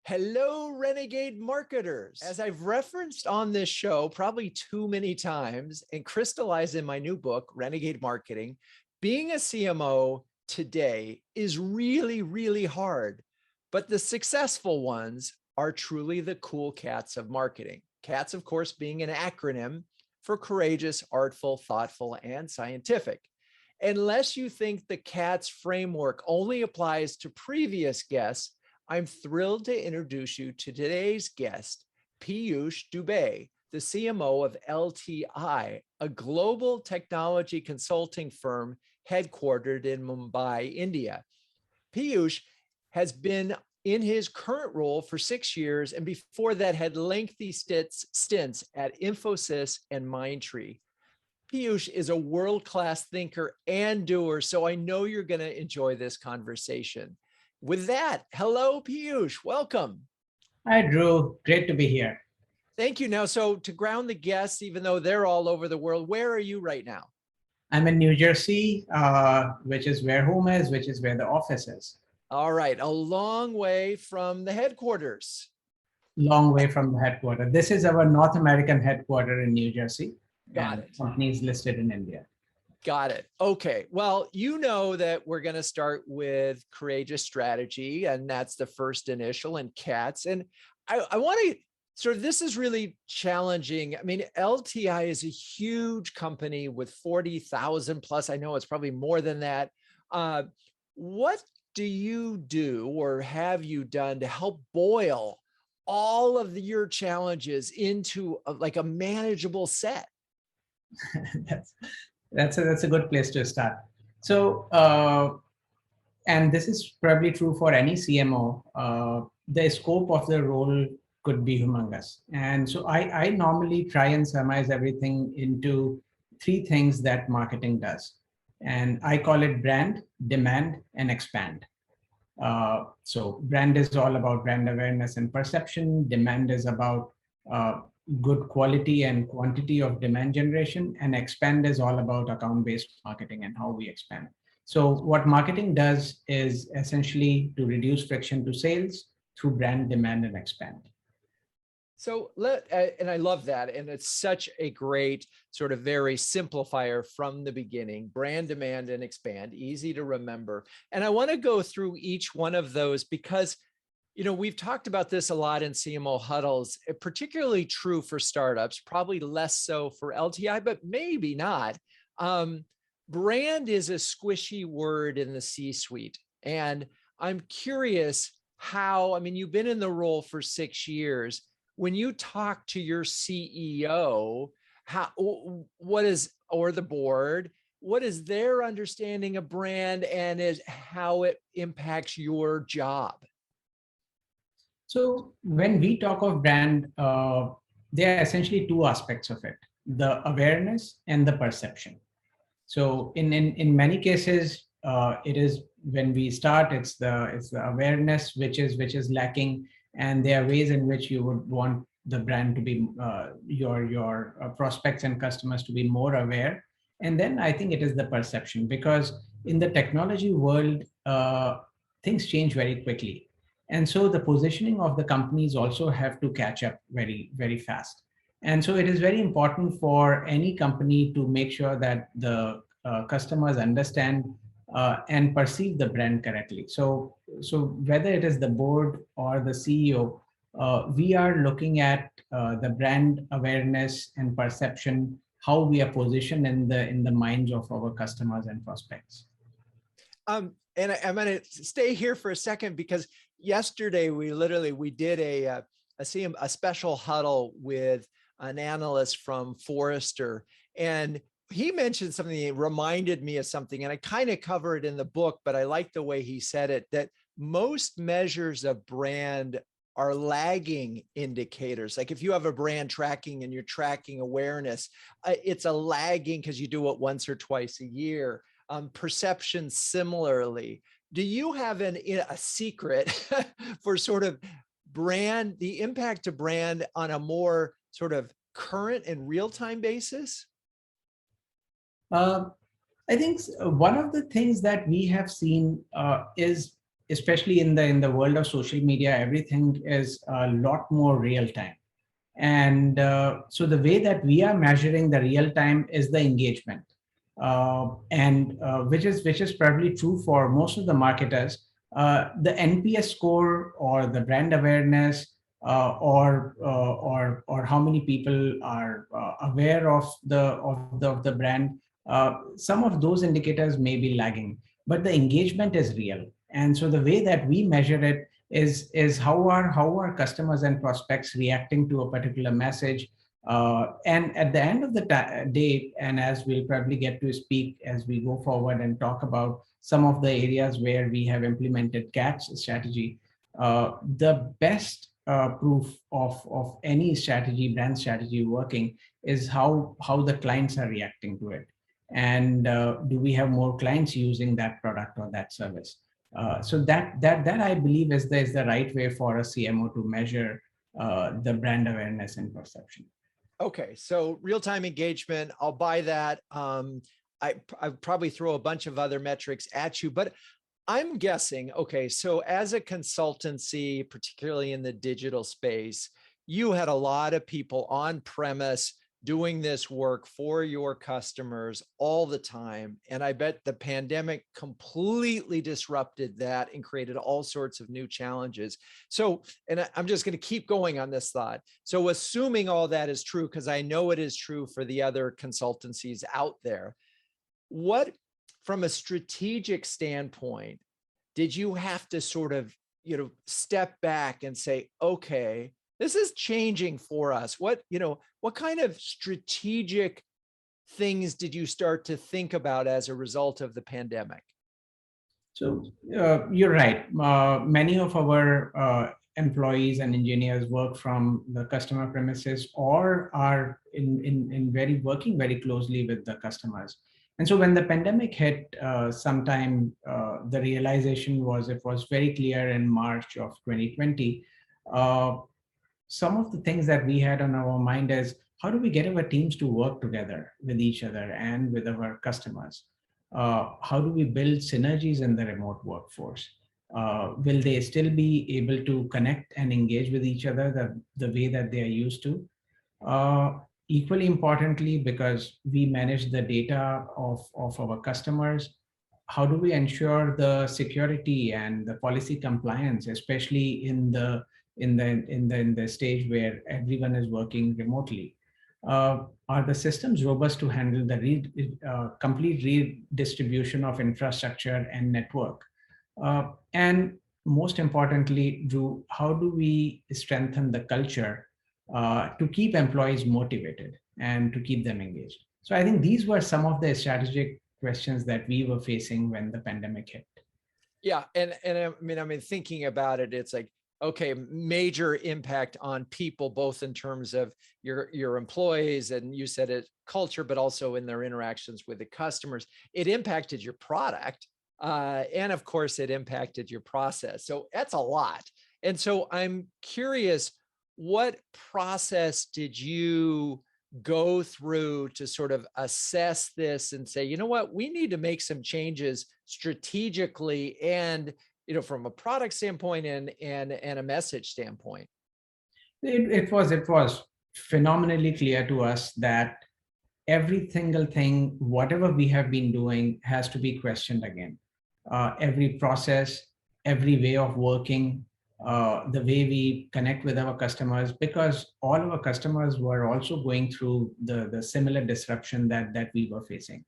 Hello, Renegade marketers. As I've referenced on this show probably too many times and crystallized in my new book, Renegade Marketing, being a CMO today is really, really hard. But the successful ones are truly the cool cats of marketing. CATS, of course, being an acronym for courageous, artful, thoughtful, and scientific. Unless you think the CATS framework only applies to previous guests, I'm thrilled to introduce you to today's guest, Peeyush Dubey, the CMO of LTI, a global technology consulting firm headquartered in Mumbai, India. Peeyush has been in his current role for 6 years, and before that had lengthy stints at Infosys and Mindtree. Peeyush is a world-class thinker and doer, so I know you're going to enjoy this conversation. With that, hello, Peeyush. Welcome. Hi, Drew. Great to be here. Thank you. Now, so to ground the guests, even though they're all over the world, where are you right now? I'm in New Jersey, which is where home is, which is where the office is. All right. A long way from the headquarters. Long way from the headquarters. This is our North American headquarters in New Jersey. Got it. Companies listed in India. Got it. Okay. Well, you know that we're going to start with courageous strategy, and that's the first initial in CATS. And I want to sort of, this is really challenging. I mean, LTI is a huge company with 40,000 plus. I know it's probably more than that. What do you do or have you done to help boil all of your challenges into like a manageable set? That's a good place to start. So, and this is probably true for any CMO, the scope of the role could be humongous. And so I normally try and summarize everything into three things that marketing does. And I call it brand, demand, and expand. So brand is all about brand awareness and perception. Demand is about good quality and quantity of demand generation, and expand is all about account-based marketing and how we expand. So what marketing does is essentially to reduce friction to sales through brand, demand, and expand. So and I love that. And it's such a great sort of very simplifier from the beginning, brand, demand, and expand, easy to remember. And I want to go through each one of those because we've talked about this a lot in CMO Huddles, particularly true for startups, probably less so for LTI, but maybe not. Brand is a squishy word in the C-suite. And I'm curious how, I mean, you've been in the role for 6 years. When you talk to your CEO, or the board, what is their understanding of brand and how it impacts your job? So when we talk of brand, there are essentially two aspects of it: the awareness and the perception. So in many cases, it is when we start, it's the awareness which is lacking, and there are ways in which you would want the brand to be your prospects and customers to be more aware. And then I think it is the perception, because in the technology world, things change very quickly. And so the positioning of the companies also have to catch up very, very fast. And so it is very important for any company to make sure that the customers understand and perceive the brand correctly. So whether it is the board or the CEO, we are looking at the brand awareness and perception, how we are positioned in the minds of our customers and prospects. And I'm going to stay here for a second because yesterday we did a special huddle with an analyst from Forrester, and he mentioned something that reminded me of something, and I kind of cover it in the book, but I like the way he said it, that most measures of brand are lagging indicators. Like if you have a brand tracking and you're tracking awareness, it's a lagging because you do it once or twice a year. Perception similarly. Do you have a secret for sort of brand, the impact of brand on a more sort of current and real-time basis? I think one of the things that we have seen is especially in the world of social media, everything is a lot more real time. And so the way that we are measuring the real time is the engagement, and which is probably true for most of the marketers. The NPS score or the brand awareness, or how many people are aware of the brand. Some of those indicators may be lagging, but the engagement is real. And so the way that we measure it is how are customers and prospects reacting to a particular message. And at the end of the day, and as we'll probably get to speak as we go forward and talk about some of the areas where we have implemented CATS strategy, the best proof of any strategy, brand strategy working, is how the clients are reacting to it. And do we have more clients using that product or that service? So that I believe is the right way for a CMO to measure the brand awareness and perception. Okay, so real-time engagement, I'll buy that. I probably throw a bunch of other metrics at you, but I'm guessing, okay, so as a consultancy, particularly in the digital space, you had a lot of people on premise doing this work for your customers all the time. And I bet the pandemic completely disrupted that and created all sorts of new challenges. So, and I'm just going to keep going on this thought. So assuming all that is true, because I know it is true for the other consultancies out there, what, from a strategic standpoint, did you have to sort of, step back and say, okay, this is changing for us? What kind of strategic things did you start to think about as a result of the pandemic? So you're right. Many of our employees and engineers work from the customer premises or are working very closely with the customers. And so when the pandemic hit, sometime the realization was, it was very clear in March of 2020. Some of the things that we had on our mind is, how do we get our teams to work together with each other and with our customers? How do we build synergies in the remote workforce? Will they still be able to connect and engage with each other the way that they are used to? Equally importantly, because we manage the data of our customers, how do we ensure the security and the policy compliance, especially in the stage where everyone is working remotely? Are the systems robust to handle the complete redistribution of infrastructure and network? And most importantly, Drew, how do we strengthen the culture to keep employees motivated and to keep them engaged? So I think these were some of the strategic questions that we were facing when the pandemic hit. Yeah, and I mean, thinking about it, it's like, okay, major impact on people, both in terms of your employees, and you said it, culture, but also in their interactions with the customers. It impacted your product, and of course, it impacted your process. So that's a lot. And so I'm curious, what process did you go through to sort of assess this and say, you know what, we need to make some changes strategically and from a product standpoint and a message standpoint? It was phenomenally clear to us that every single thing, whatever we have been doing, has to be questioned again. Every process, every way of working, the way we connect with our customers, because all of our customers were also going through the similar disruption that we were facing.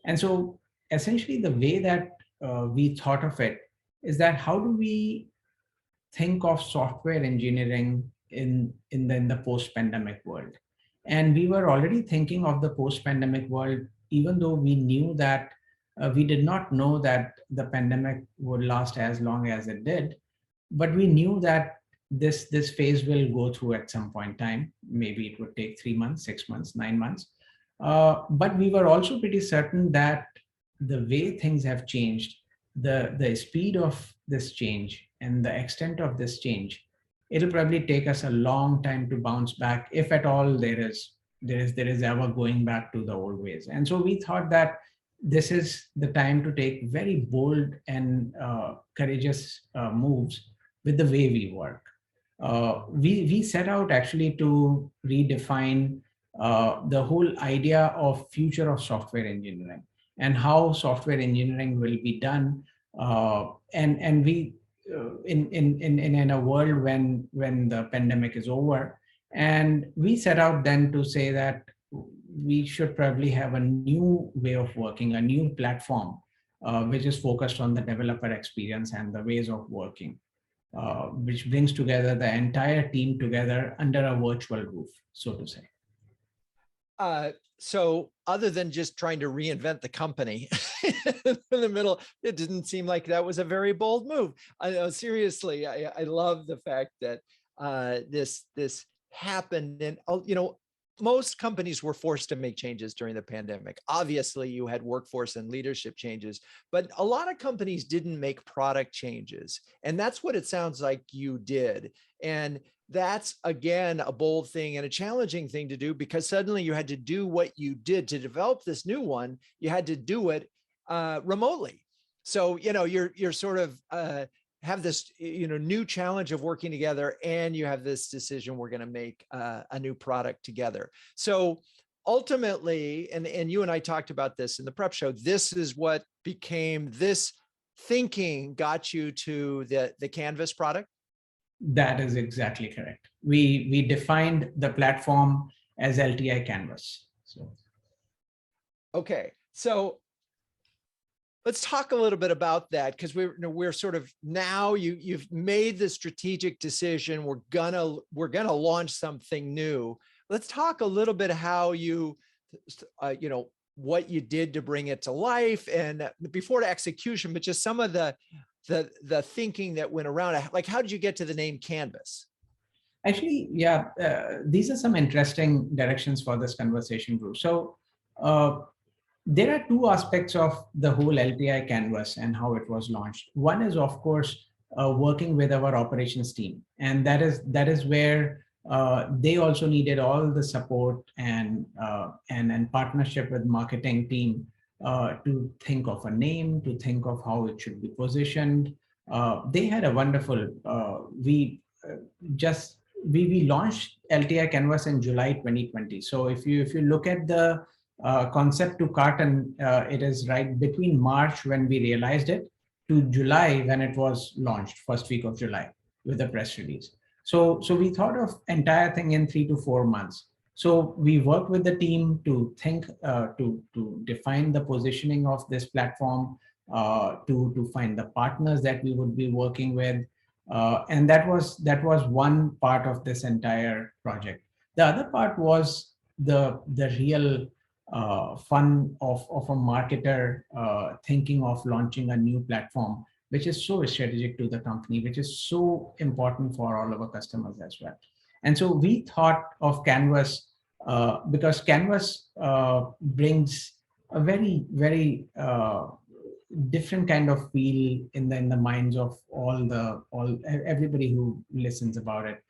And so essentially the way that we thought of it is that, how do we think of software engineering in the post-pandemic world? And we were already thinking of the post-pandemic world, even though we knew that we did not know that the pandemic would last as long as it did, but we knew that this phase will go through at some point in time. Maybe it would take 3 months, 6 months, 9 months. But we were also pretty certain that the way things have changed, the speed of this change and the extent of this change, it'll probably take us a long time to bounce back, if at all there is ever going back to the old ways. And so we thought that this is the time to take very bold and courageous moves with the way we work. We set out actually to redefine the whole idea of future of software engineering and how software engineering will be done. And we in a world when the pandemic is over, and we set out then to say that we should probably have a new way of working, a new platform, which is focused on the developer experience and the ways of working, which brings together the entire team together under a virtual roof, so to say. So other than just trying to reinvent the company in the middle, it didn't seem like that was a very bold move. I know, seriously, I love the fact that this happened. And, most companies were forced to make changes during the pandemic. Obviously, you had workforce and leadership changes, but a lot of companies didn't make product changes. And that's what it sounds like you did. And that's, again, a bold thing and a challenging thing to do, because suddenly you had to do what you did to develop this new one. You had to do it remotely. So, you're sort of have this, new challenge of working together, and you have this decision, we're going to make a new product together. So ultimately, and you and I talked about this in the prep show, this is what became, this thinking got you to the Canvas product. That is exactly correct. We defined the platform as LTI Canvas. So, okay, so let's talk a little bit about that, because we're sort of, now you've made the strategic decision. We're gonna launch something new. Let's talk a little bit how you, what you did to bring it to life, and before the execution, but just some of the thinking that went around it. Like, how did you get to the name Canvas? Actually, yeah, these are some interesting directions for this conversation, Bruce. So there are two aspects of the whole LTI Canvas and how it was launched. One is, of course, working with our operations team, and that is where they also needed all the support and partnership with marketing team to think of a name, to think of how it should be positioned. They had a wonderful. We launched LTI Canvas in July 2020. So if you look at the concept to carton, it is right between March when we realized it to July when it was launched, first week of July with the press release. So we thought of entire thing in 3 to 4 months. So we worked with the team to think, to define the positioning of this platform, to find the partners that we would be working with. And that was one part of this entire project. The other part was the real fun of a marketer thinking of launching a new platform, which is so strategic to the company, which is so important for all of our customers as well. And so we thought of Canvas because Canvas brings a very, very different kind of feel in the minds of everybody who listens about it.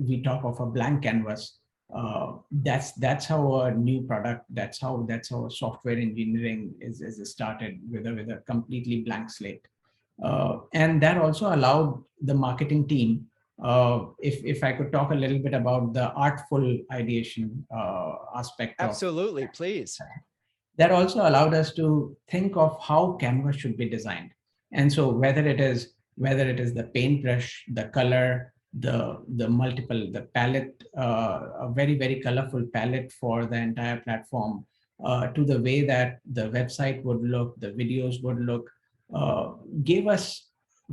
We talk of a blank canvas. That's how a new product. That's how software engineering is started with a completely blank slate, and that also allowed the marketing team. If I could talk a little bit about the artful ideation aspect. Absolutely, please. That also allowed us to think of how Canvas should be designed. And so whether it is the paintbrush, the color, the palette, a very, very colorful palette for the entire platform, to the way that the website would look, the videos would look, gave us,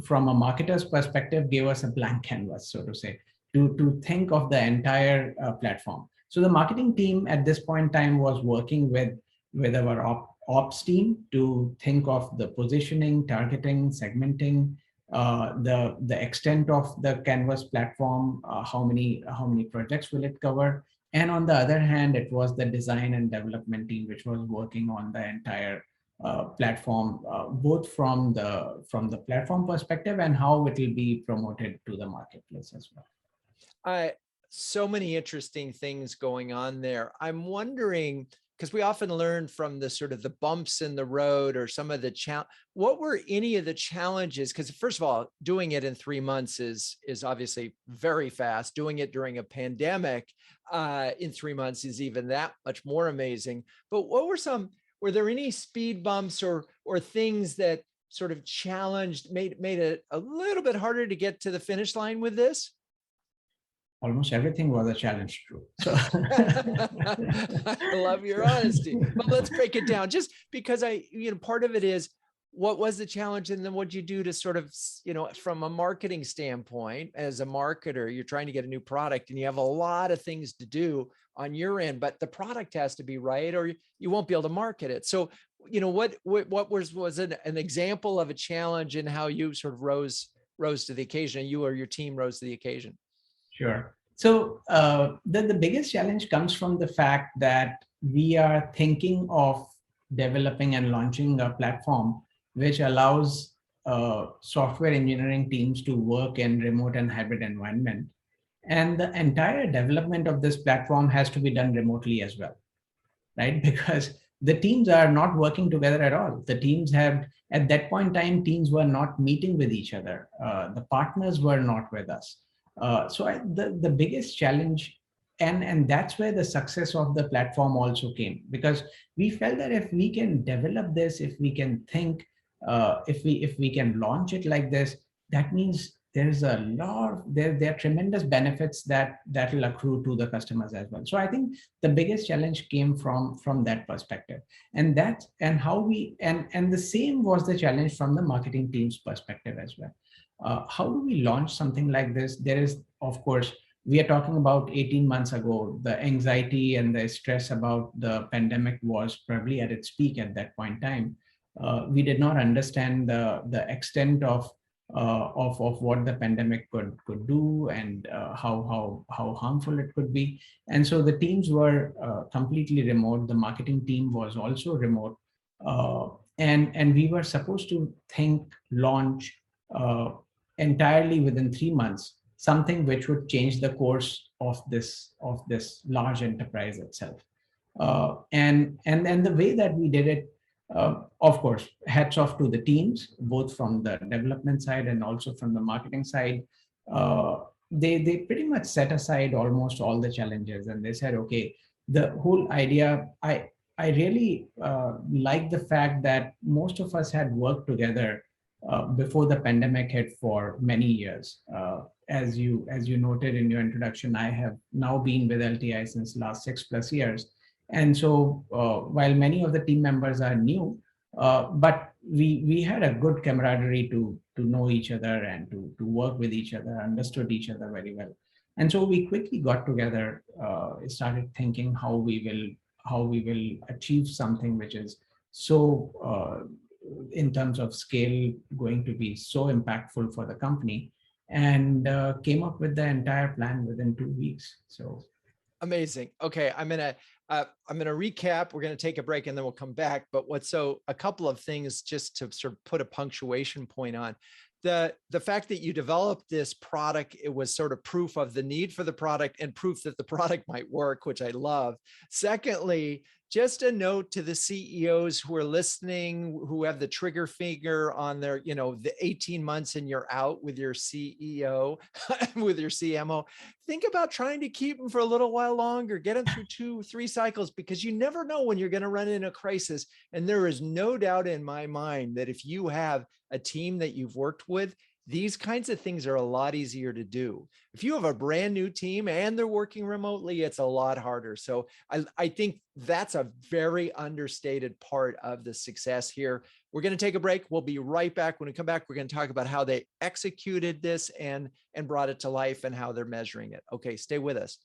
from a marketer's perspective, gave us a blank canvas, so to say, to think of the entire platform. So the marketing team at this point in time was working with our ops team to think of the positioning, targeting, segmenting, the extent of the Canvas platform, how many projects will it cover. And on the other hand, it was the design and development team which was working on the entire platform, both from the platform perspective and how it will be promoted to the marketplace as well. So many interesting things going on there. I'm wondering, because we often learn from the sort of the bumps in the road or some of the what were any of the challenges? Because first of all, doing it in 3 months is obviously very fast. Doing it during a pandemic in 3 months is even that much more amazing. But were there any speed bumps or things that sort of challenged, made it a little bit harder to get to the finish line with this? Almost everything was a challenge, Drew. So I love your honesty. But let's break it down, just because part of it is, what was the challenge, and then what'd you do to sort of, from a marketing standpoint, as a marketer, you're trying to get a new product and you have a lot of things to do on your end, but the product has to be right or you won't be able to market it. So, what was an example of a challenge and how you sort of rose to the occasion, you or your team rose to the occasion? Sure. So the biggest challenge comes from the fact that we are thinking of developing and launching a platform which allows software engineering teams to work in remote and hybrid environment. And the entire development of this platform has to be done remotely as well, right? Because the teams are not working together at all. The teams have, at that point in time, teams were not meeting with each other. The partners were not with us. The biggest challenge, and that's where the success of the platform also came, because we felt that if we can develop this, if we can think, if we can launch it like this, that means there's there are tremendous benefits that will accrue to the customers as well. So I think the biggest challenge came from that perspective, and the same was the challenge from the marketing team's perspective as well. How do we launch something like this? There is, of course, we are talking about 18 months ago. The anxiety and the stress about the pandemic was probably at its peak at that point in time. We did not understand the extent of what the pandemic could do, and how harmful it could be. And so the teams were completely remote. The marketing team was also remote, and we were supposed to launch entirely within 3 months, something which would change the course of this large enterprise itself. And the way that we did it, of course, hats off to the teams, both from the development side and also from the marketing side. They pretty much set aside almost all the challenges, and they said, okay, the whole idea, I really like the fact that most of us had worked together before the pandemic hit for many years. As you noted in your introduction, I have now been with LTI since last 6+ years. And so while many of the team members are new, but we had a good camaraderie to know each other and to work with each other, understood each other very well. And so we quickly got together, started thinking how we will achieve something which is so in terms of scale going to be so impactful for the company, and came up with the entire plan within 2 weeks. So amazing. Okay, I'm gonna recap. We're gonna take a break and then we'll come back. But a couple of things just to sort of put a punctuation point on. The fact that you developed this product, it was sort of proof of the need for the product and proof that the product might work, which I love. Secondly, just a note to the CEOs who are listening, who have the trigger finger on their, the 18 months and you're out with your CEO, with your CMO, think about trying to keep them for a little while longer, get them through 2-3 cycles, because you never know when you're going to run into a crisis. And there is no doubt in my mind that if you have a team that you've worked with, these kinds of things are a lot easier to do. If you have a brand new team and they're working remotely, it's a lot harder. So I think that's a very understated part of the success here. We're going to take a break. We'll be right back. When we come back, we're going to talk about how they executed this and brought it to life and how they're measuring it. Okay, stay with us.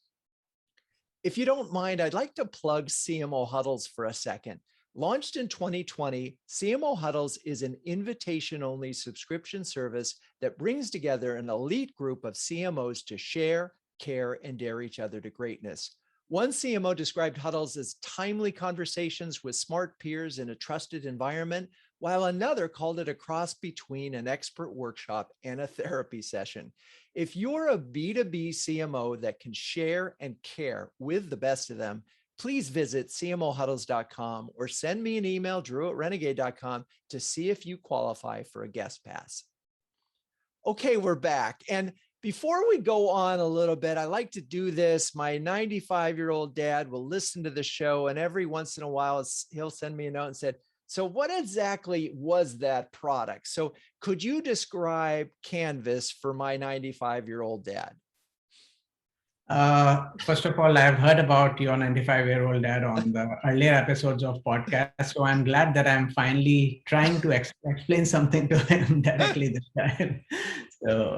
If you don't mind, I'd like to plug CMO Huddles for a second. Launched in 2020, CMO Huddles is an invitation-only subscription service that brings together an elite group of CMOs to share, care, and dare each other to greatness. One CMO described Huddles as timely conversations with smart peers in a trusted environment, while another called it a cross between an expert workshop and a therapy session. If you're a B2B CMO that can share and care with the best of them, please visit cmohuddles.com or send me an email, drew@renegade.com, to see if you qualify for a guest pass. Okay, we're back. And before we go on a little bit, I like to do this. My 95-year-old dad will listen to the show, and every once in a while, he'll send me a note and said, so what exactly was that product? So could you describe Canvas for my 95-year-old dad? First of all, I've heard about your 95-year-old dad on the earlier episodes of podcast. So I'm glad that I'm finally trying to explain something to him directly this time. So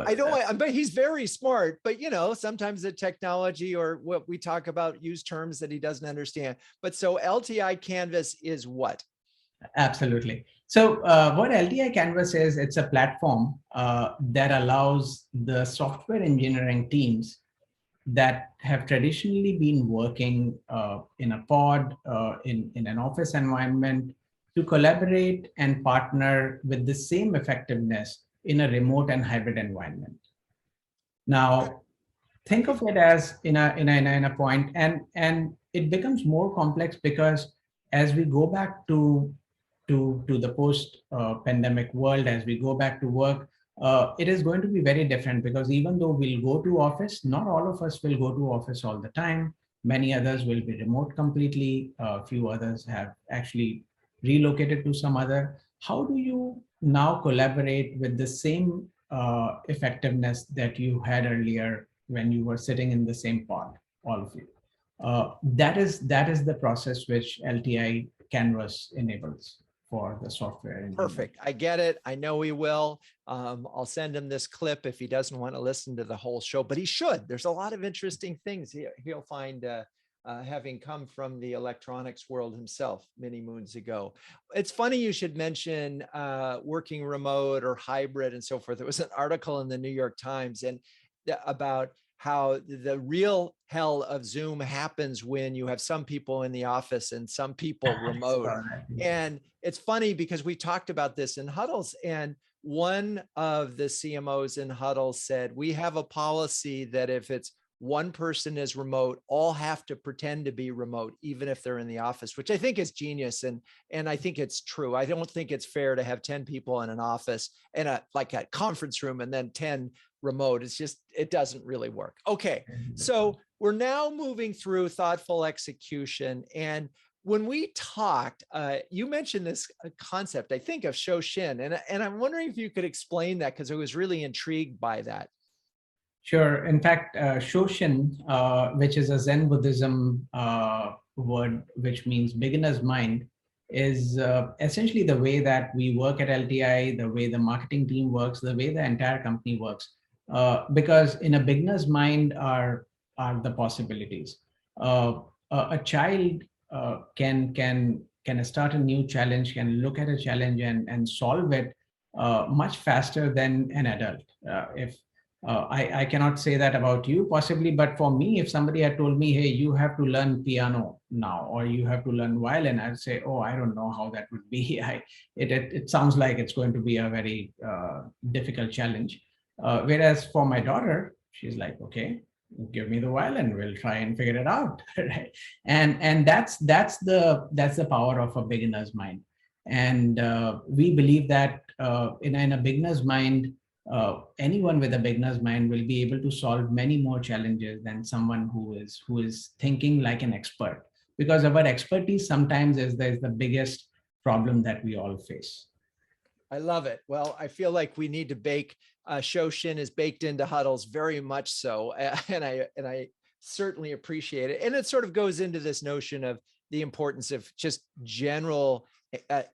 I don't, but he's very smart, but sometimes the technology or what we talk about use terms that he doesn't understand. But so LTI Canvas is what? Absolutely. So what LTI Canvas is, it's a platform that allows the software engineering teams that have traditionally been working in a pod, in an office environment, to collaborate and partner with the same effectiveness in a remote and hybrid environment. Now, think of it as in a point, and it becomes more complex because as we go back to the post pandemic world, as we go back to work, it is going to be very different, because even though we'll go to office, not all of us will go to office all the time. Many others will be remote completely. A few others have actually relocated to some other. How do you now collaborate with the same effectiveness that you had earlier when you were sitting in the same pod, all of you? That is the process which LTI Canvas enables for the software. Perfect. I get it. I know he will. I'll send him this clip if he doesn't want to listen to the whole show, but he should. There's a lot of interesting things he'll find, having come from the electronics world himself many moons ago. It's funny you should mention working remote or hybrid and so forth. There was an article in the New York Times about how the real hell of Zoom happens when you have some people in the office and some people remote. And it's funny because we talked about this in Huddles, and one of the CMOs in Huddles said, we have a policy that if it's one person is remote, all have to pretend to be remote, even if they're in the office, which I think is genius. And I think it's true. I don't think it's fair to have 10 people in an office and like a conference room and then 10 remote. It's just, it doesn't really work. Okay. So we're now moving through thoughtful execution. And when we talked, you mentioned this concept, I think, of Shoshin, and I'm wondering if you could explain that, because I was really intrigued by that. Sure. In fact, Shoshin, which is a Zen Buddhism word, which means beginner's mind, is essentially the way that we work at LTI, the way the marketing team works, the way the entire company works. Because in a beginner's mind are the possibilities. A child can start a new challenge, can look at a challenge and solve it much faster than an adult. I cannot say that about you possibly, but for me, if somebody had told me, hey, you have to learn piano now, or you have to learn violin, I'd say, oh, I don't know how that would be. It sounds like it's going to be a very difficult challenge. Whereas for my daughter, she's like, okay, give me the violin, we'll try and figure it out. Right? And that's the power of a beginner's mind. And we believe that in a beginner's mind, anyone with a beginner's mind will be able to solve many more challenges than someone who is thinking like an expert, because our expertise sometimes is the biggest problem that we all face. I love it. Well, I feel like we need to bake. Shoshin is baked into Huddles very much so, and I certainly appreciate it. And it sort of goes into this notion of the importance of just general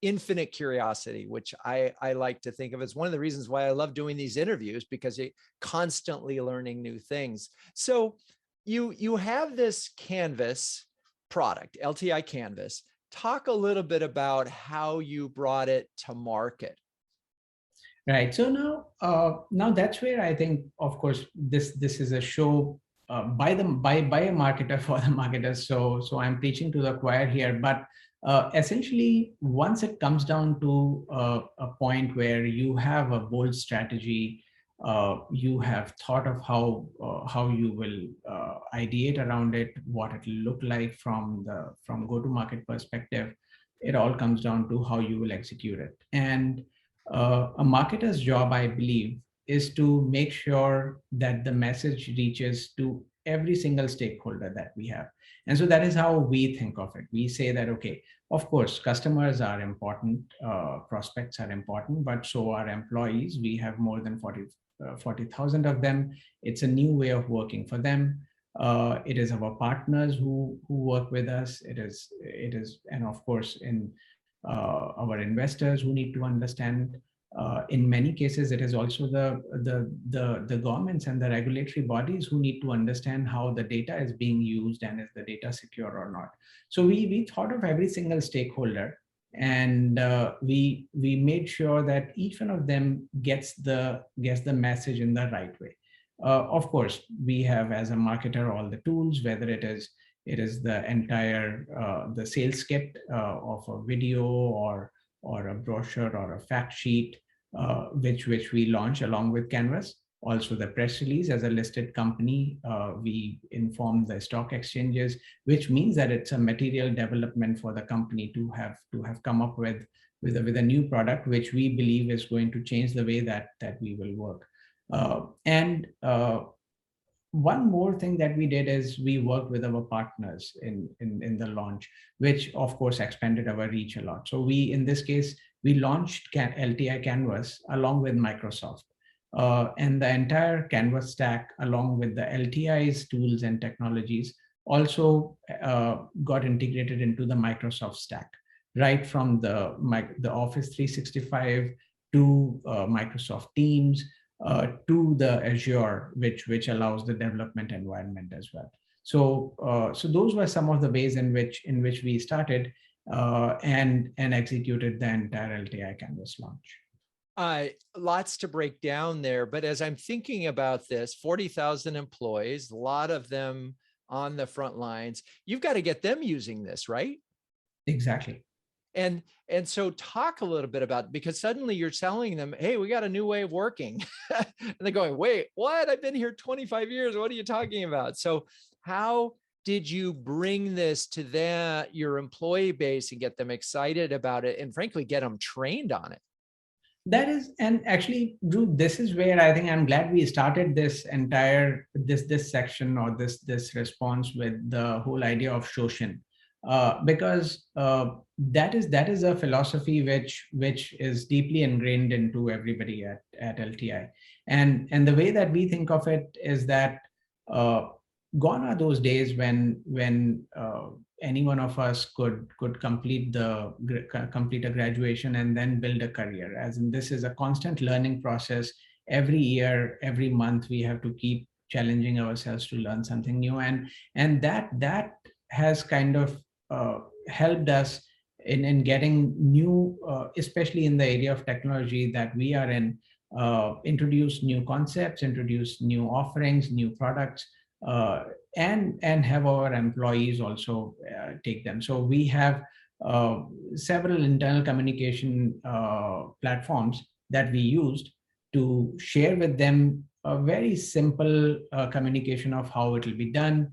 infinite curiosity, which I like to think of as one of the reasons why I love doing these interviews, because you're constantly learning new things. So you have this Canvas product, LTI Canvas. Talk a little bit about how you brought it to market. Right. So now that's where I think, of course, this is a show by a marketer for the marketers. So I'm preaching to the choir here, but essentially, once it comes down to a point where you have a bold strategy, you have thought of how you will ideate around it, what it will look like from go-to-market perspective. It all comes down to how you will execute it. And a marketer's job, I believe, is to make sure that the message reaches to every single stakeholder that we have. And so that is how we think of it. We say that, okay, of course, customers are important, prospects are important, but so are employees. We have more than 40,000 of them. It's a new way of working for them. It is our partners who work with us. It is, and of course, in our investors who need to understand. In many cases, it is also the governments and the regulatory bodies who need to understand how the data is being used and is the data secure or not. So we thought of every single stakeholder, and we made sure that each one of them gets the message in the right way. Of course, we have, as a marketer, all the tools, whether it is the entire the sales kit of a video or a brochure or a fact sheet, which we launch along with Canvas. Also the press release. As a listed company, we inform the stock exchanges, which means that it's a material development for the company to have come up with a new product, which we believe is going to change the way that we will work. One more thing that we did is we worked with our partners in the launch, which of course expanded our reach a lot. So in this case, we launched LTI Canvas along with Microsoft. And the entire Canvas stack, along with the LTI's tools and technologies, also got integrated into the Microsoft stack, right from the Office 365 to Microsoft Teams, to the Azure, which allows the development environment as well. So those were some of the ways in which we started and executed the entire LTI Canvas launch. Lots to break down there, but as I'm thinking about this, 40,000 employees, a lot of them on the front lines, you've got to get them using this, right? Exactly. And so talk a little bit about, because suddenly you're telling them, hey, we got a new way of working. And they're going, wait, what? I've been here 25 years. What are you talking about? So how did you bring this to your employee base and get them excited about it and frankly, get them trained on it? That is, and actually, Drew, this is where I think I'm glad we started this entire, this section or this response with the whole idea of Shoshin. Because that is a philosophy which is deeply ingrained into everybody at LTI, and the way that we think of it is that gone are those days when any one of us could complete a graduation and then build a career. As in, this is a constant learning process. Every year, every month, we have to keep challenging ourselves to learn something new, and that has kind of helped us in getting new, especially in the area of technology that we are in, introduce new concepts, introduce new offerings, new products, and have our employees also take them. So we have several internal communication platforms that we used to share with them a very simple communication of how it will be done.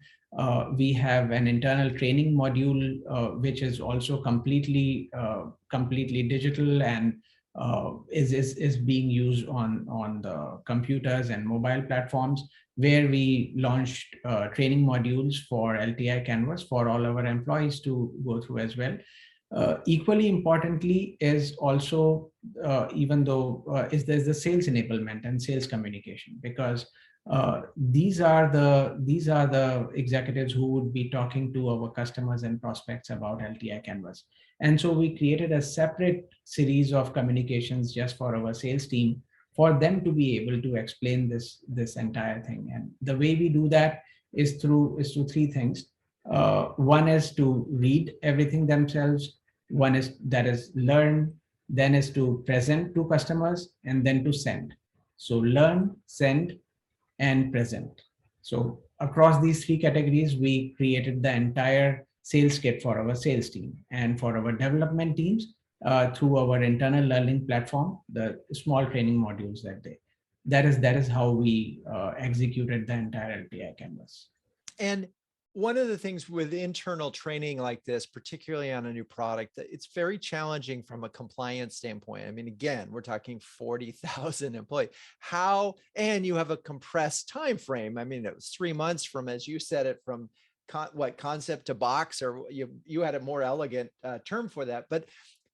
We have an internal training module, which is also completely digital and is being used on the computers and mobile platforms, where we launched training modules for LTI Canvas for all our employees to go through as well. Equally importantly is also, even though there's the sales enablement and sales communication, because these are the executives who would be talking to our customers and prospects about LTI Canvas. And so we created a separate series of communications just for our sales team, for them to be able to explain this entire thing. And the way we do that is through three things. One is to read everything themselves. One is learn, then is to present to customers, and then to send. So learn, send, and present. So across these three categories, we created the entire sales kit for our sales team, and for our development teams, through our internal learning platform, the small training modules that is how we executed the entire LTI Canvas. And one of the things with internal training like this, particularly on a new product, it's very challenging from a compliance standpoint. I mean, again, we're talking 40,000 employees. How, and you have a compressed time frame. I mean, it was 3 months from, as you said it, from concept to box, or you had a more elegant term for that, but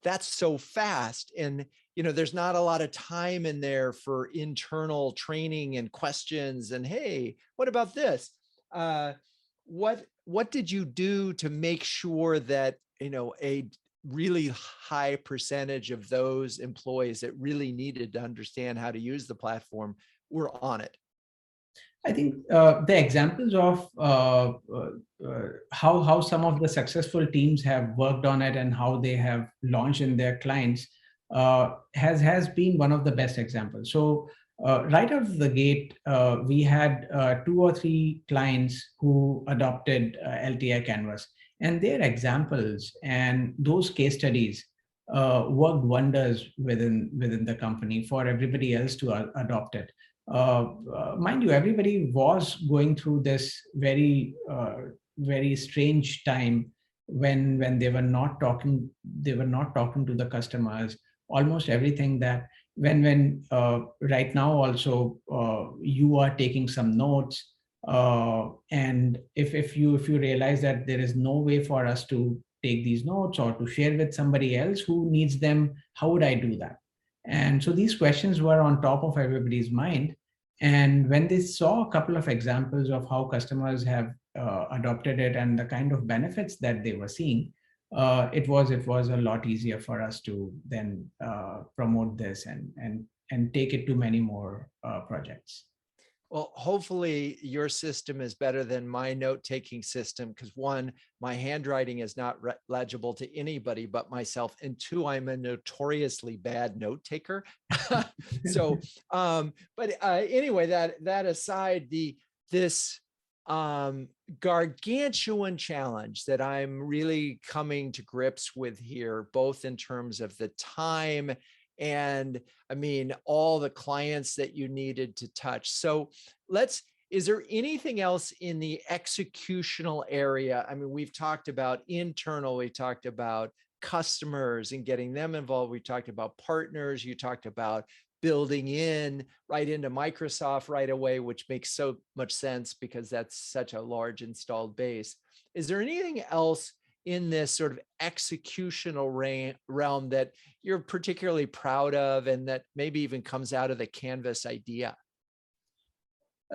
that's so fast. And there's not a lot of time in there for internal training and questions. And hey, what about this? What did you do to make sure that a really high percentage of those employees that really needed to understand how to use the platform were on it? I think the examples of how some of the successful teams have worked on it and how they have launched in their clients has been one of the best examples. So right out of the gate, we had 2 or 3 clients who adopted LTI Canvas, and their examples and those case studies worked wonders within the company for everybody else to adopt it. Mind you, everybody was going through this very strange time when they were not talking to the customers. Almost everything that when right now also you are taking some notes, and if you realize that there is no way for us to take these notes or to share with somebody else who needs them, how would I do that? And so these questions were on top of everybody's mind. And when they saw a couple of examples of how customers have adopted it and the kind of benefits that they were seeing, it was a lot easier for us to then promote this and take it to many more projects. Well, hopefully your system is better than my note-taking system, because 1, my handwriting is not legible to anybody but myself, and 2, I'm a notoriously bad note taker. So, but anyway, that aside, this gargantuan challenge that I'm really coming to grips with here, both in terms of the time and I mean, all the clients that you needed to touch. So is there anything else in the executional area? I mean, we've talked about internal, we talked about customers and getting them involved. We talked about partners. You talked about building right into Microsoft right away, which makes so much sense because that's such a large installed base. Is there anything else in this sort of executional realm that you're particularly proud of and that maybe even comes out of the Canvas idea?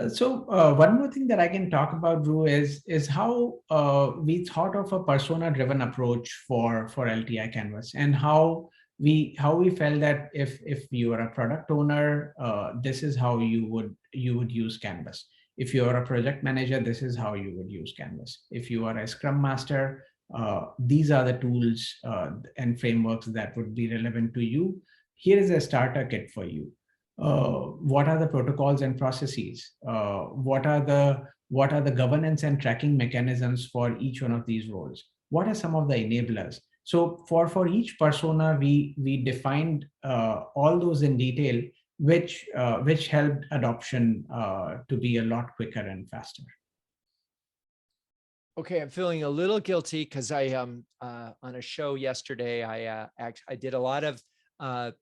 So one more thing that I can talk about, Drew, is how we thought of a persona-driven approach for LTI Canvas, and how we felt that if you are a product owner, this is how you would use Canvas. If you are a project manager, this is how you would use Canvas. If you are a Scrum Master, these are the tools and frameworks that would be relevant to you. Here is a starter kit for you. What are the protocols and processes? What are the governance and tracking mechanisms for each one of these roles? What are some of the enablers? So for each persona, we defined all those in detail, which helped adoption to be a lot quicker and faster. Okay, I'm feeling a little guilty because I on a show yesterday, I did a lot of I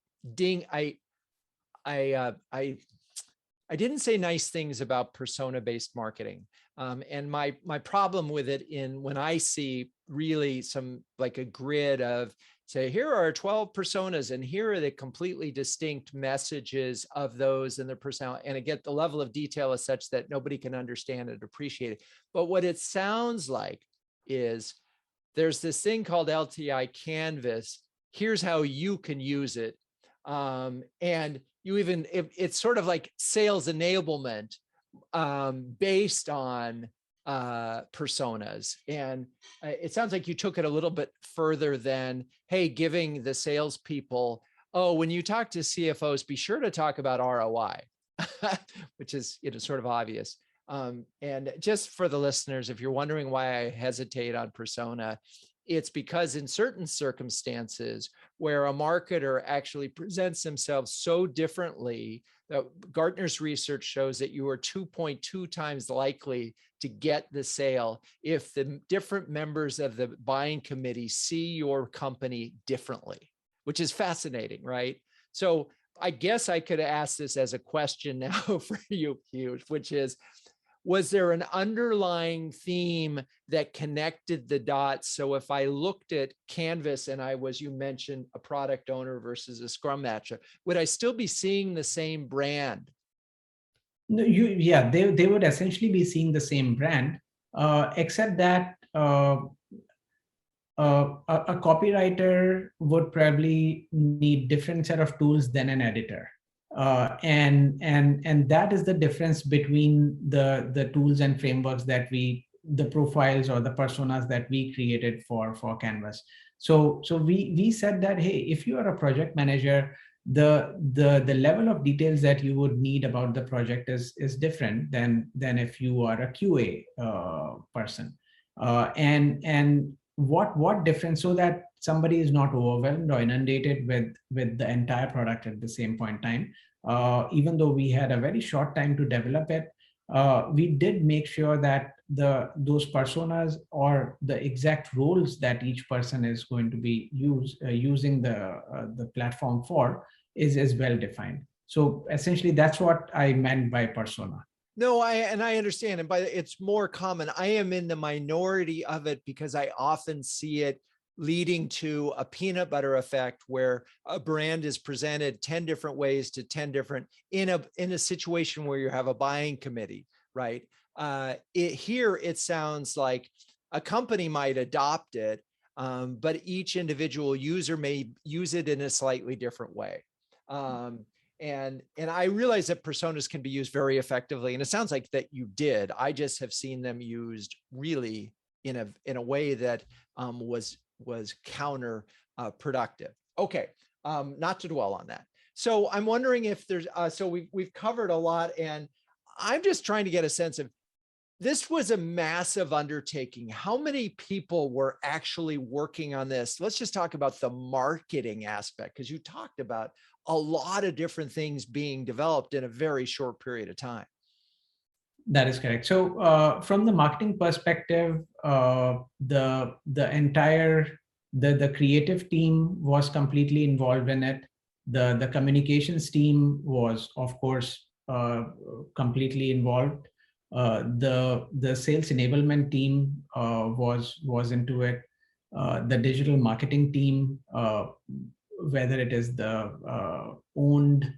didn't say nice things about persona-based marketing. And my problem with it when I see really some like a grid of, say, here are 12 personas and here are the completely distinct messages of those and their personality. And again, the level of detail is such that nobody can understand and appreciate it. But what it sounds like is there's this thing called LTI Canvas. Here's how you can use it. And you even, it's sort of like sales enablement based on personas. And it sounds like you took it a little bit further than, hey, giving the salespeople, oh, when you talk to CFOs, be sure to talk about ROI, which is sort of obvious. And just for the listeners, if you're wondering why I hesitate on persona, it's because in certain circumstances where a marketer actually presents themselves so differently, that Gartner's research shows that you are 2.2 times likely to get the sale if the different members of the buying committee see your company differently, which is fascinating, right? So I guess I could ask this as a question now for you, Peeyush, which is, was there an underlying theme that connected the dots? So if I looked at Canvas and I was, you mentioned, a product owner versus a Scrum Master, would I still be seeing the same brand? No, they would essentially be seeing the same brand, except that a copywriter would probably need different set of tools than an editor. And that is the difference between the tools and frameworks that the profiles or the personas that we created for Canvas. So we said that, hey, if you are a project manager, the level of details that you would need about the project is different than if you are a QA person. And what difference, so that somebody is not overwhelmed or inundated with the entire product at the same point in time. Even though we had a very short time to develop it, we did make sure that those personas or the exact roles that each person is going to be using the platform for is well defined. So essentially, that's what I meant by persona. No, I understand. And it's more common. I am in the minority of it because I often see it leading to a peanut butter effect where a brand is presented 10 different ways to 10 different in a situation where you have a buying committee, right? Here it sounds like a company might adopt it, but each individual user may use it in a slightly different way. And I realize that personas can be used very effectively, and it sounds like that you did. I just have seen them used really in a way that was counterproductive. Okay, not to dwell on that. So I'm wondering if there's so we've covered a lot, and I'm just trying to get a sense of, this was a massive undertaking. How many people were actually working on this? Let's just talk about the marketing aspect, because you talked about a lot of different things being developed in a very short period of time. That is correct. So from the marketing perspective, the entire the creative team was completely involved in it. The communications team was, of course, completely involved. The sales enablement team was into it. The digital marketing team, whether it is the owned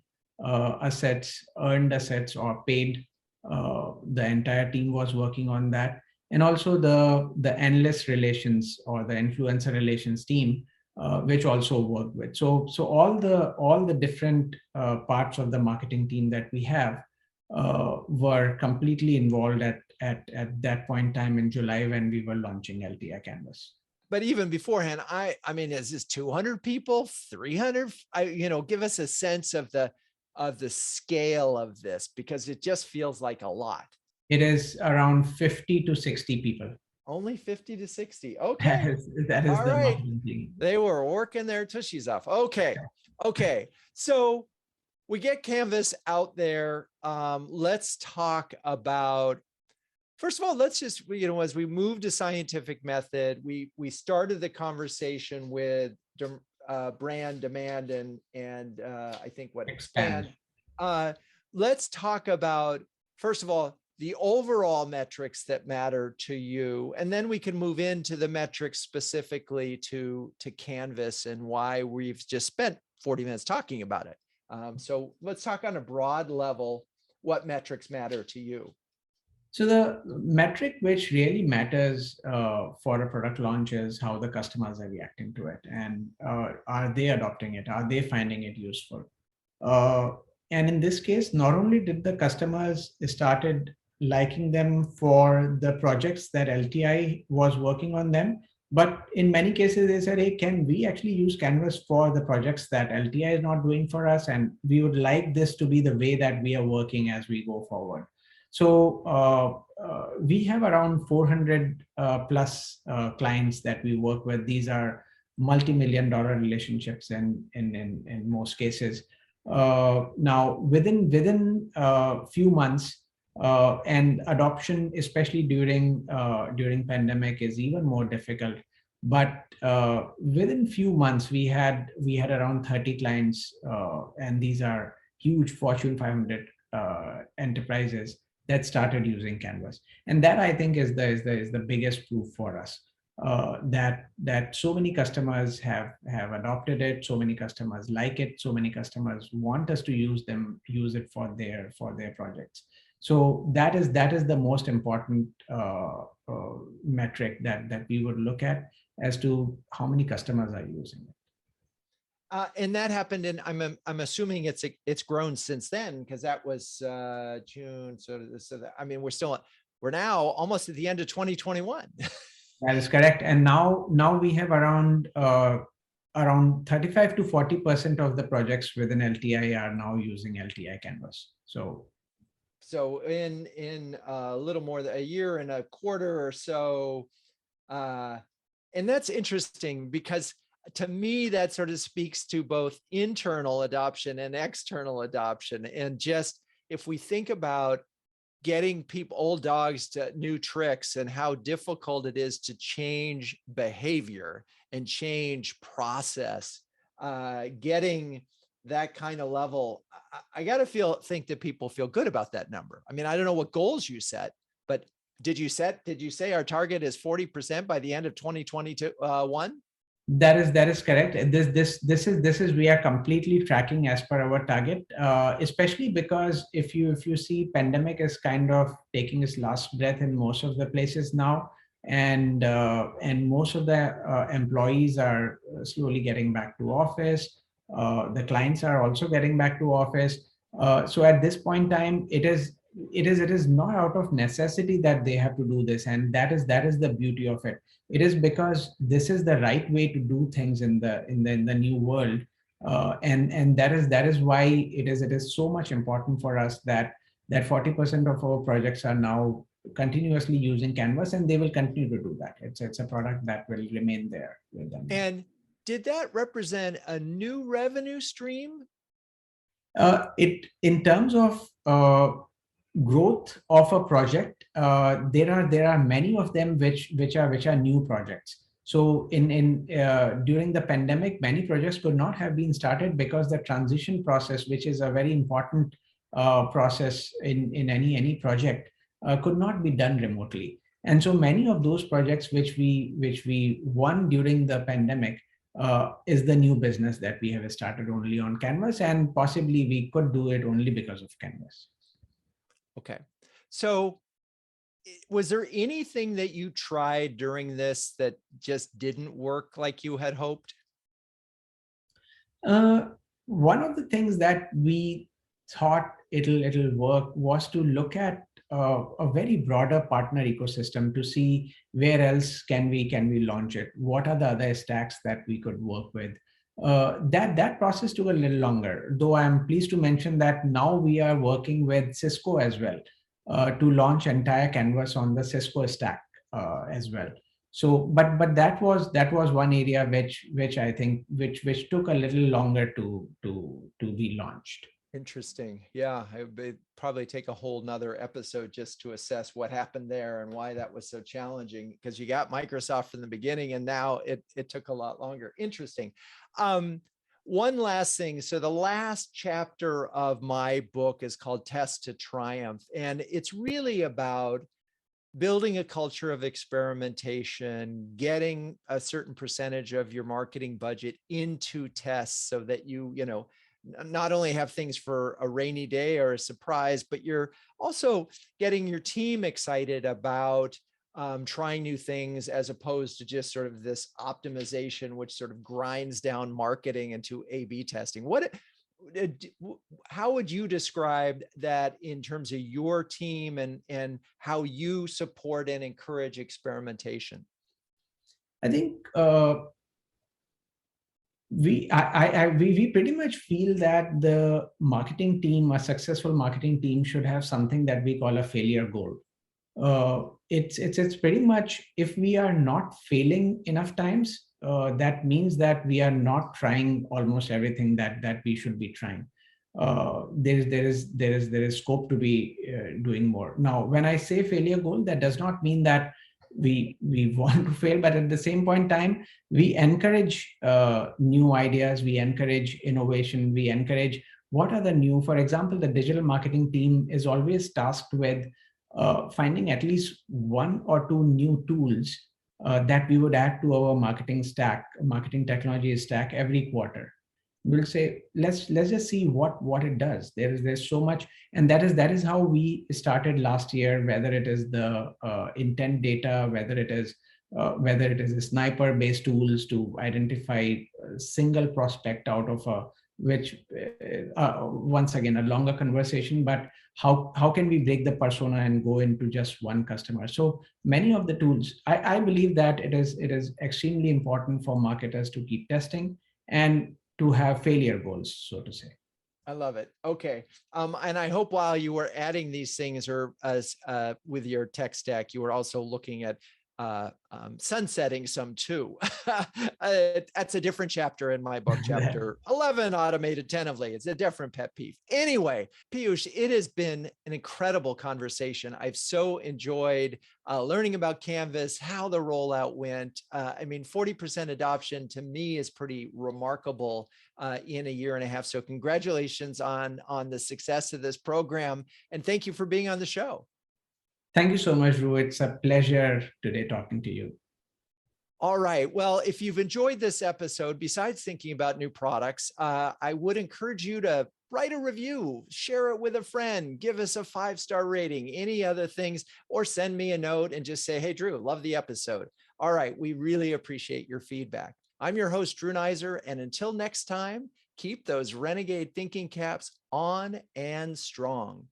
assets, earned assets, or paid, the entire team was working on that. And also the analyst relations or the influencer relations team, which also worked with. So all the different parts of the marketing team that we have were completely involved at that point in time in July when we were launching LTI Canvas. But even beforehand, I mean, is this 200 people, 300? Give us a sense of the scale of this, because it just feels like a lot. It is around 50 to 60 people. Only 50 to 60. Okay. That is all the right. marketing team. They were working their tushies off. Okay. So we get Canvas out there. Let's talk about, first of all, let's just, as we move to scientific method, we started the conversation with brand, demand, and I think what expand. Let's talk about, first of all, the overall metrics that matter to you, and then we can move into the metrics specifically to Canvas and why we've just spent 40 minutes talking about it. So let's talk on a broad level, what metrics matter to you. So the metric which really matters for a product launch is how the customers are reacting to it, and are they adopting it? Are they finding it useful? And in this case, not only did the customers started liking them for the projects that LTI was working on them, but in many cases they said, hey, can we actually use Canvas for the projects that LTI is not doing for us? And we would like this to be the way that we are working as we go forward. So we have around 400 plus clients that we work with. These are multi-million-dollar relationships in most cases. Now, within few months, and adoption, especially during pandemic, is even more difficult. But within few months, we had around 30 clients, and these are huge Fortune 500 enterprises that started using Canvas. And that, I think, is the biggest proof for us, that so many customers have adopted it, so many customers like it, so many customers want us to use it for their projects. So that is the most important metric that we would look at as to how many customers are using it. And that happened in, I'm assuming it's grown since then, because that was June. So I mean, we're now almost at the end of 2021. That is correct. And now we have around 35 to 40% of the projects within LTI are now using LTI Canvas. So in a little more than a year and a quarter or so, and that's interesting, because to me, that sort of speaks to both internal adoption and external adoption. And just, if we think about getting old dogs to new tricks, and how difficult it is to change behavior and change process, getting that kind of level, I got to think that people feel good about that number. I mean, I don't know what goals you set, but did you say our target is 40% by the end of 2021? That is correct. This is we are completely tracking as per our target, especially because if you see, pandemic is kind of taking its last breath in most of the places now, and most of the employees are slowly getting back to office. The clients are also getting back to office. So at this point in time, it is not out of necessity that they have to do this, and that is the beauty of it. It is because this is the right way to do things in the new world, and that is why it is so much important for us that 40% of our projects are now continuously using Canvas, and they will continue to do that. It's a product that will remain there with them. And did that represent a new revenue stream? In terms of growth of a project, there are many of them which are new projects. So during the pandemic, many projects could not have been started because the transition process, which is a very important process in any project, could not be done remotely. And so many of those projects which we won during the pandemic is the new business that we have started only on Canvas, and possibly we could do it only because of Canvas. Okay. So was there anything that you tried during this that just didn't work like you had hoped? One of the things that we thought it'll work was to look at a very broader partner ecosystem to see where else can we launch it. What are the other stacks that we could work with? That process took a little longer, though I'm pleased to mention that now we are working with Cisco as well to launch entire Canvas on the Cisco stack as well. So, but that was one area which I think which took a little longer to be launched. Interesting. Yeah, it'd probably take a whole nother episode just to assess what happened there and why that was so challenging, because you got Microsoft from the beginning and now it took a lot longer. Interesting. One last thing. So the last chapter of my book is called Test to Triumph, and it's really about building a culture of experimentation, getting a certain percentage of your marketing budget into tests so that you not only have things for a rainy day or a surprise, but you're also getting your team excited about trying new things, as opposed to just sort of this optimization, which sort of grinds down marketing into A/B testing. How would you describe that in terms of your team and how you support and encourage experimentation? I think we pretty much feel that the marketing team, a successful marketing team, should have something that we call a failure goal. It's pretty much, if we are not failing enough times, that means that we are not trying almost everything that we should be trying. There is scope to be doing more. Now, when I say failure goal, that does not mean that we want to fail, but at the same point in time, we encourage new ideas, we encourage innovation, we encourage what are the new. For example, the digital marketing team is always tasked with finding at least one or two new tools that we would add to our marketing technology stack every quarter. We'll say, let's just see what it does. There's so much, and that is how we started last year. Whether it is the intent data, whether it is the sniper based tools to identify a single prospect out of a, which once again, a longer conversation, but how can we break the persona and go into just one customer? So many of the tools, I believe that it is extremely important for marketers to keep testing and to have failure goals, so to say. I love it. Okay. And I hope while you were adding these things, or as with your tech stack, you were also looking at sunsetting some too. That's a different chapter in my book, chapter 11, automate attentively. It's a different pet peeve. Anyway, Peeyush, it has been an incredible conversation. I've so enjoyed learning about Canvas, how the rollout went. I mean, 40% adoption to me is pretty remarkable in a year and a half. So congratulations on the success of this program. And thank you for being on the show. Thank you so much, Ru. It's a pleasure today talking to you. All right. Well, if you've enjoyed this episode, besides thinking about new products, I would encourage you to write a review, share it with a friend, give us a 5-star rating, any other things, or send me a note and just say, hey, Drew, love the episode. All right. We really appreciate your feedback. I'm your host, Drew Neiser. And until next time, keep those Renegade thinking caps on and strong.